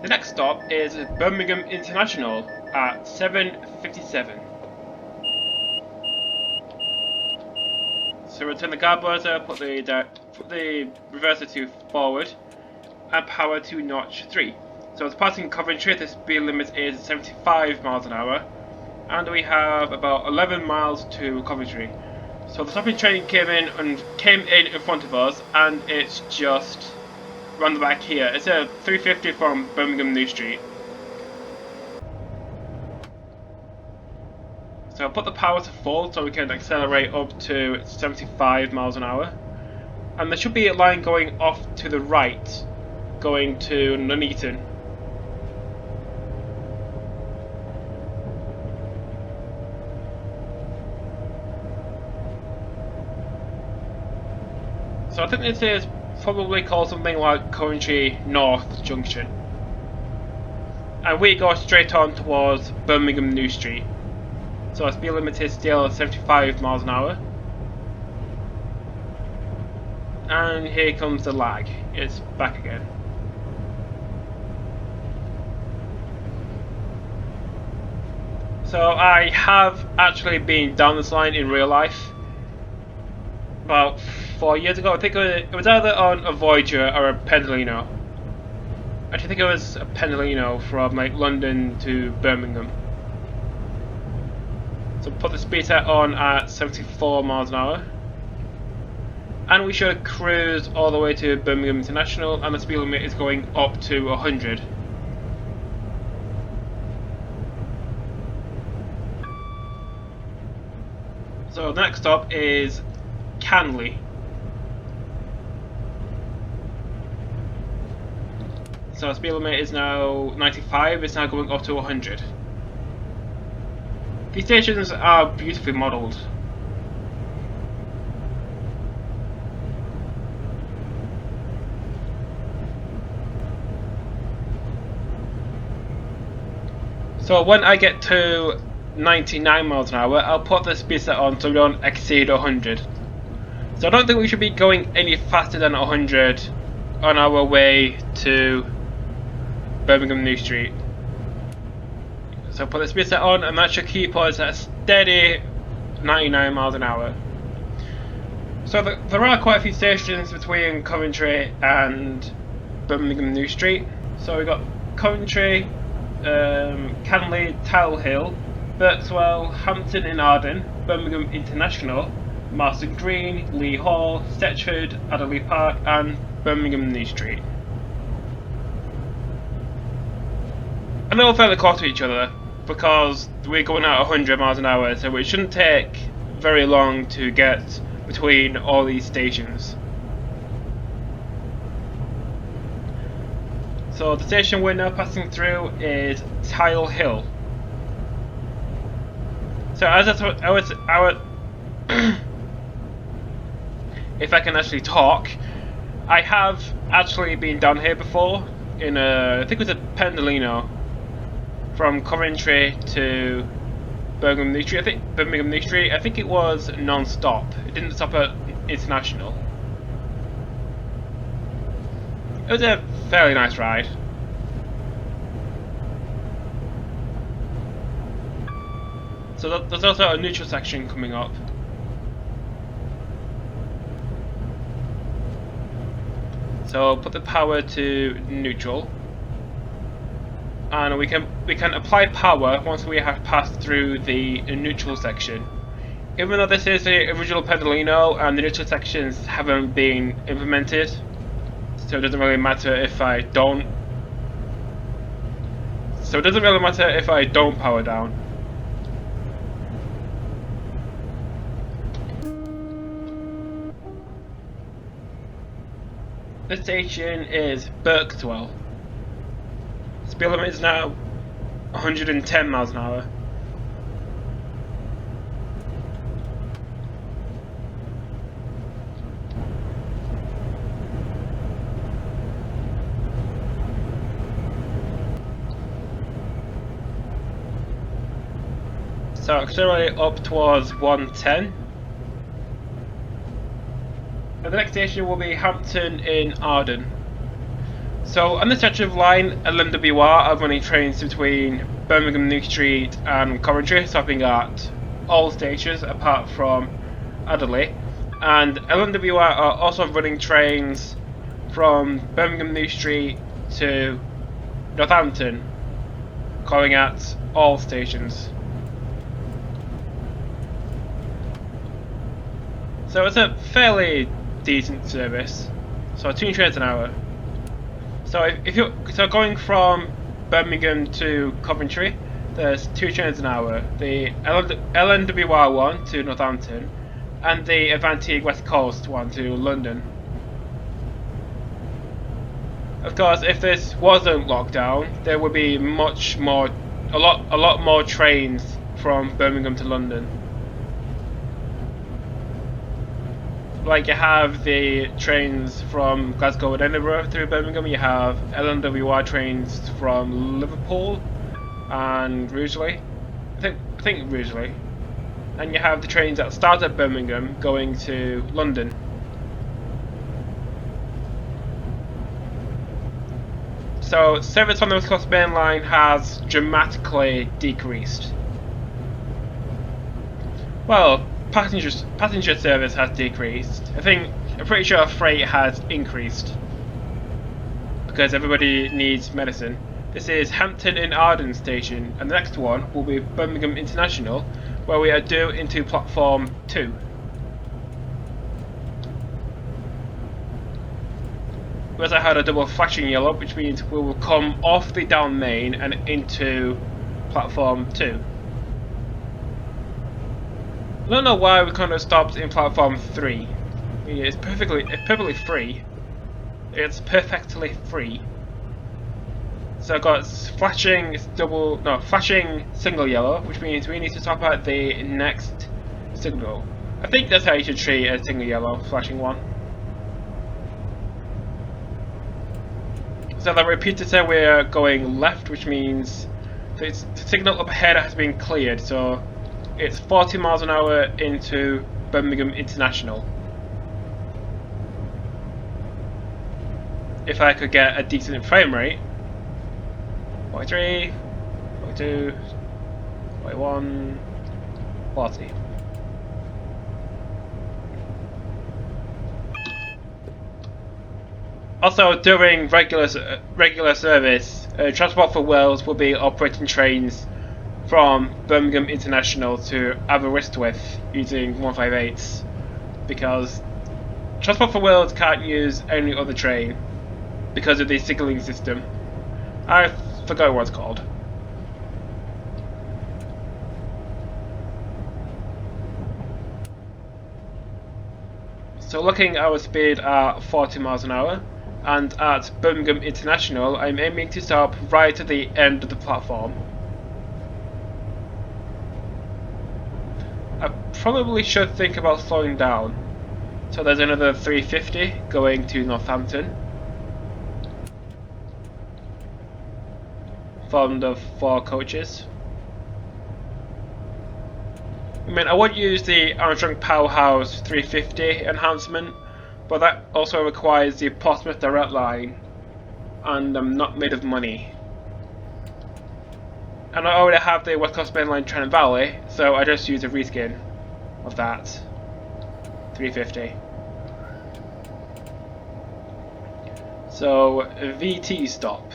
The next stop is Birmingham International at 7:57. So return the guard buzzer, put the reverser to forward, and power to notch 3. So it's passing Coventry. The speed limit is 75 miles an hour, and we have about 11 miles to Coventry. So the stopping train came in front of us, and it's just round the back here. It's a 350 from Birmingham New Street. So I'll put the power to full so we can accelerate up to 75 miles an hour. And there should be a line going off to the right, going to Nuneaton. So I think this is probably called something like Coventry North Junction. And we go straight on towards Birmingham New Street. So our speed limit is still 75 miles an hour. And here comes the lag. It's back again. So I have actually been down this line in real life about 4 years ago. I think it was either on a Voyager or a Pendolino. Actually, I think it was a Pendolino from like London to Birmingham. So put the speed set on at 74 miles an hour. And we should cruise all the way to Birmingham International, and the speed limit is going up to 100. So the next stop is Canley. So the speed limit is now 95, it's now going up to 100. These stations are beautifully modelled. So when I get to 99 miles an hour, I'll put the speed set on so we don't exceed 100. So I don't think we should be going any faster than 100 on our way to Birmingham New Street. So put the speed set on, and that should keep us at a steady 99 miles an hour. So there are quite a few stations between Coventry and Birmingham New Street. So we've got Coventry, Canley, Tile Hill, Birkswell, Hampton in Arden, Birmingham International, Marston Green, Lee Hall, Stetchford, Adderley Park, and Birmingham New Street. And they're all fairly close to each other because we're going at 100 miles an hour, so it shouldn't take very long to get between all these stations. So the station we're now passing through is Tile Hill. So as I was if I can actually talk, I have actually been down here before in I think it was a Pendolino from Coventry to Birmingham New Street. I think it was non-stop. It didn't stop at International. It was a fairly nice ride. So there's also a neutral section coming up. So put the power to neutral, and we can apply power once we have passed through the neutral section. Even though this is the original Pendolino and the neutral sections haven't been implemented, so it doesn't really matter if I don't. Power down. This station is Birkswell. Speed limit is now 110 miles an hour. So accelerate up towards 110. And the next station will be Hampton in Arden. So on the stretch of line, LNWR are running trains between Birmingham New Street and Coventry, stopping at all stations apart from Adderley. And LNWR are also running trains from Birmingham New Street to Northampton, calling at all stations. So it's a fairly decent service. So 2 trains an hour. So if you're going from Birmingham to Coventry, there's 2 trains an hour. The LNWR one to Northampton, and the Avanti West Coast one to London. Of course, if this wasn't locked down, there would be a lot more trains from Birmingham to London. Like, you have the trains from Glasgow and Edinburgh through Birmingham, you have LNWR trains from Liverpool and Rugeley. I think Rugeley. And you have the trains that start at Birmingham going to London. So service on the West Coast Main Line has dramatically decreased. Well, passenger service has decreased. I'm pretty sure freight has increased because everybody needs medicine. This is Hampton in Arden station, and the next one will be Birmingham International, where we are due into platform 2. Whereas I had a double flashing yellow, which means we will come off the down main and into platform 2. I don't know why we kind of stopped in platform 3. I mean, it's perfectly free. It's perfectly free. So I've got flashing single yellow, which means we need to stop at the next signal. I think that's how you should treat a single yellow flashing one. So the repeater said we're going left, which means the signal up ahead has been cleared. So it's 40 miles an hour into Birmingham International. If I could get a decent frame rate. 43, 42, 41, 40. Also, during regular service, Transport for Wales will be operating trains from Birmingham International to Aberystwyth using 158s, because Transport for Wales can't use any other train because of the signalling system. I forgot what it's called. So looking at our speed at 40 miles an hour, and at Birmingham International I'm aiming to stop right at the end of the platform. I probably should think about slowing down. So there's another 350 going to Northampton from the 4 coaches. I mean, I would use the Armstrong Powerhouse 350 enhancement, but that also requires the Portsmouth Direct Line, and I'm not made of money. And I already have the West Coast Main Line Trent Valley, so I just use a reskin of that 350. So VT stop.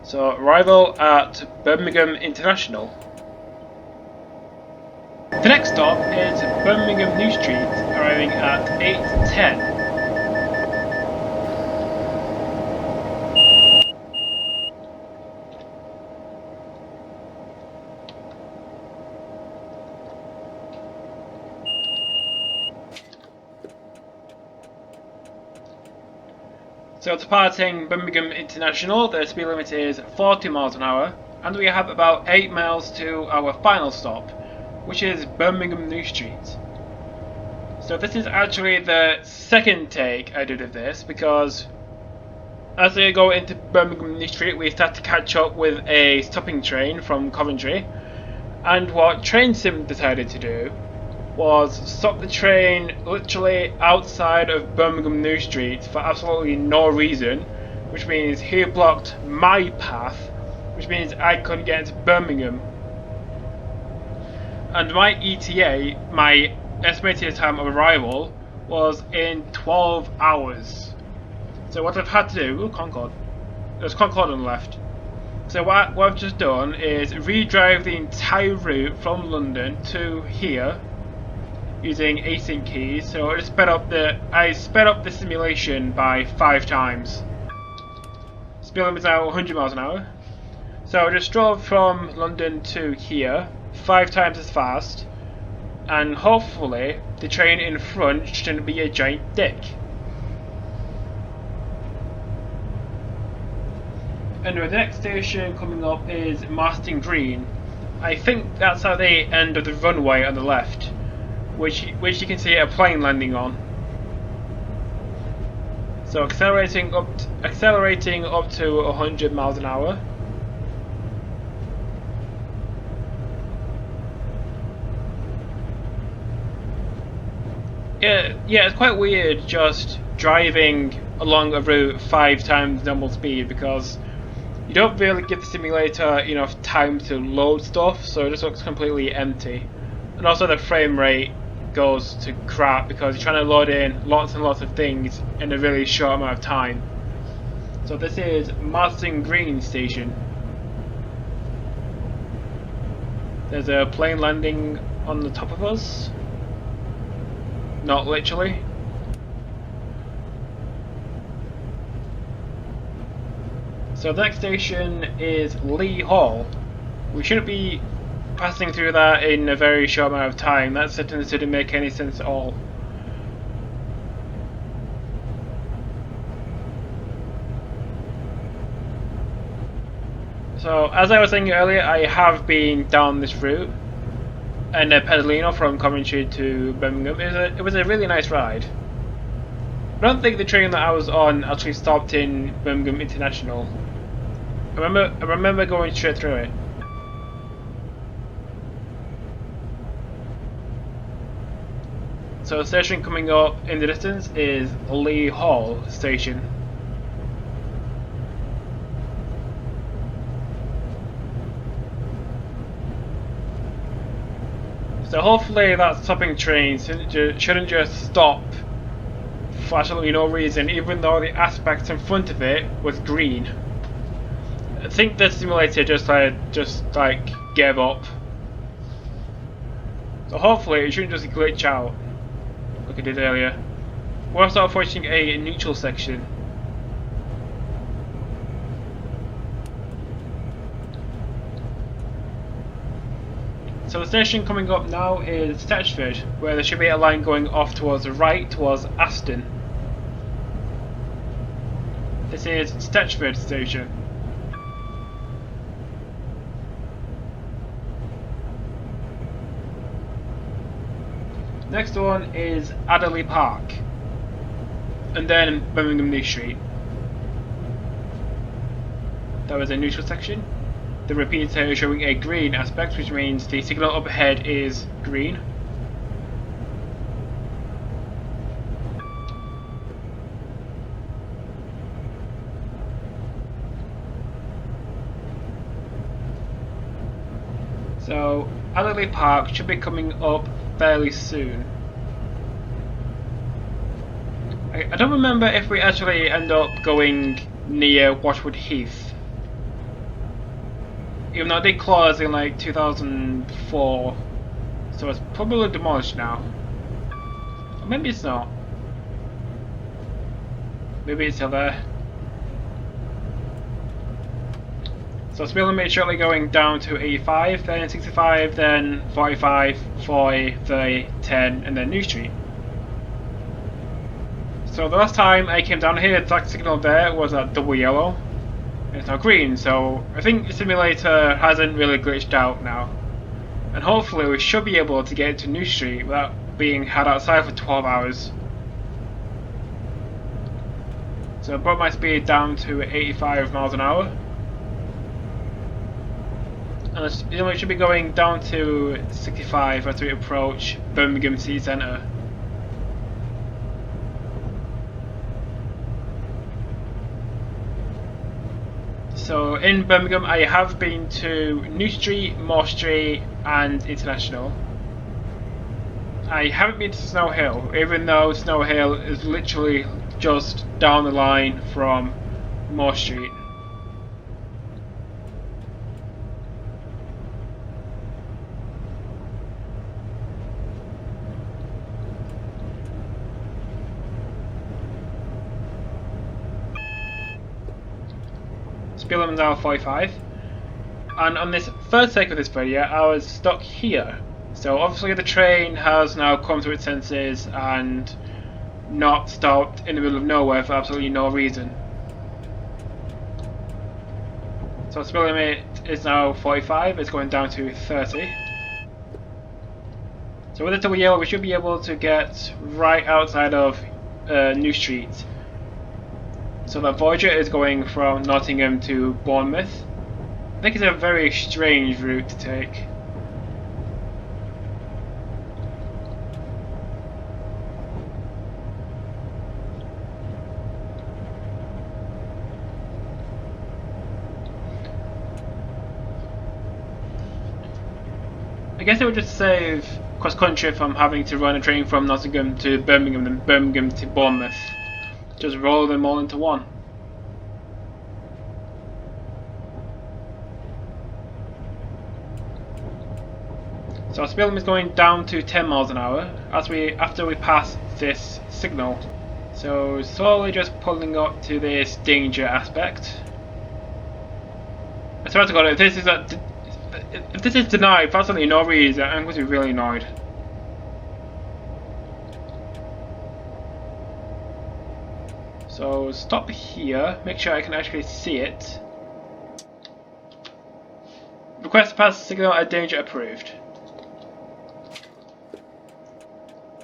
So arrival at Birmingham International. The next stop is Birmingham New Street, arriving at 8:10. So departing Birmingham International, the speed limit is 40 miles an hour, and we have about 8 miles to our final stop, which is Birmingham New Street. So this is actually the second take I did of this, because as we go into Birmingham New Street we start to catch up with a stopping train from Coventry, and what TrainSim decided to do was stop the train literally outside of Birmingham New Street for absolutely no reason, which means he blocked my path, which means I couldn't get into Birmingham. And my ETA, my estimated time of arrival, was in 12 hours. So what I've had to do, Concord, there's Concord on the left. So what I've just done is redrive the entire route from London to here using async keys. So I sped up the simulation by 5 times. Speed limit is now 100 miles an hour. So I just drove from London to here 5 times as fast, and hopefully the train in front shouldn't be a giant dick. And the next station coming up is Marston Green. I think that's at the end of the runway on the left, which you can see a plane landing on. So accelerating up to 100 miles an hour. Yeah, it's quite weird just driving along a route 5 times normal speed, because you don't really give the simulator enough time to load stuff, so it just looks completely empty. And also the frame rate goes to crap because you're trying to load in lots and lots of things in a really short amount of time. So this is Marston Green Station. There's a plane landing on the top of us. Not literally. So the next station is Lee Hall. We shouldn't be passing through that in a very short amount of time. That sentence didn't make any sense at all. So as I was saying earlier, I have been down this route, and Pedalino from Coventry to Birmingham. It was a really nice ride. I don't think the train that I was on actually stopped in Birmingham International. I remember going straight through it. So the station coming up in the distance is Lee Hall Station. So hopefully that stopping train shouldn't just stop for absolutely no reason, even though the aspect in front of it was green. I think the simulator just gave up. So hopefully it shouldn't just glitch out like it did earlier. We're also approaching a neutral section. So the station coming up now is Stetchford, where there should be a line going off towards the right, towards Aston. This is Stetchford Station. Next one is Adderley Park, and then Birmingham New Street. That was a neutral section. The repeater is showing a green aspect, which means the signal up ahead is green. So Adderley Park should be coming up fairly soon. I don't remember if we actually end up going near Watchwood Heath. Even though they closed in like 2004, so it's probably demolished now. Or maybe it's not. Maybe it's still there. So speed limit shortly going down to 85, then 65, then 45, 40, 30, 10, and then New Street. So the last time I came down here, the flag signal there was at double yellow. It's now green, so I think the simulator hasn't really glitched out now. And hopefully we should be able to get to New Street without being had outside for 12 hours. So I brought my speed down to 85 miles an hour. And it should be going down to 65 as we approach Birmingham City Centre. So in Birmingham, I have been to New Street, Moore Street, and International. I haven't been to Snow Hill, even though Snow Hill is literally just down the line from Moore Street. Speed limit now 45. And on this first take of this video, I was stuck here. So obviously the train has now come to its senses and not stopped in the middle of nowhere for absolutely no reason. So speed limit is now 45, it's going down to 30. So with the double yellow we should be able to get right outside of New Street. So that Voyager is going from Nottingham to Bournemouth. I think it's a very strange route to take. I guess it would just save cross country from having to run a train from Nottingham to Birmingham and Birmingham to Bournemouth. Just roll them all into one. So our speed limit is going down to 10 miles an hour after we pass this signal. So slowly just pulling up to this danger aspect. I swear to God, if this is denied for absolutely no reason, I'm going to be really annoyed. So stop here, make sure I can actually see it. Request to pass signal at danger approved.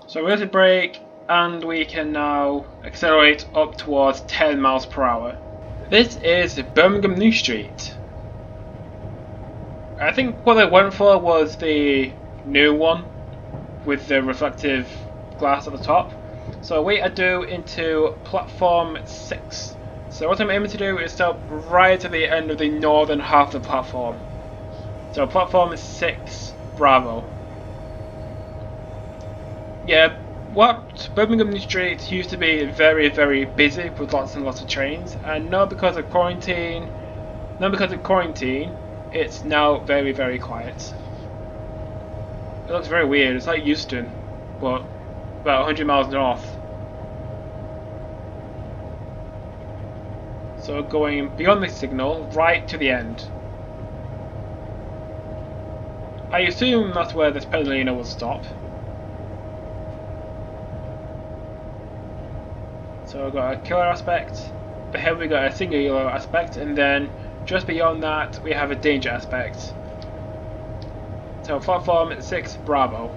So we're going to brake and we can now accelerate up towards 10 miles per hour. This is Birmingham New Street. I think what I went for was the new one with the reflective glass at the top. So we are due into platform 6. So what I'm aiming to do is stop right at the end of the northern half of the platform. So platform 6, Bravo. Yeah, Birmingham New Street used to be very, very busy with lots and lots of trains, and now because of quarantine, it's now very, very quiet. It looks very weird. It's like Euston, but about 100 miles north. So going beyond the signal, right to the end. I assume that's where this Pedalino will stop. So we've got a killer aspect, ahead we got a singular aspect, and then just beyond that we have a danger aspect. So platform 6, Bravo.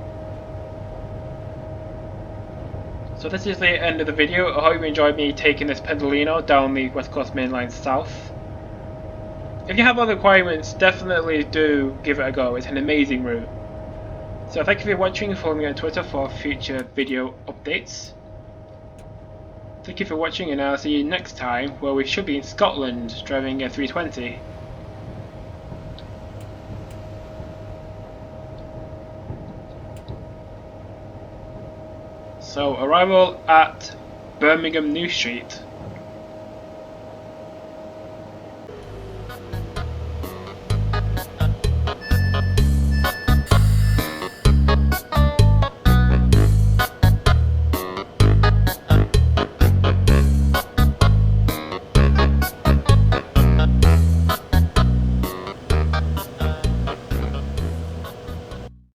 So this is the end of the video. I hope you enjoyed me taking this Pendolino down the West Coast Main Line south. If you have other requirements, definitely do give it a go. It's an amazing route. So thank you for watching. Follow me on Twitter for future video updates. Thank you for watching, and I'll see you next time, where we should be in Scotland driving a 320. So arrival at Birmingham New Street.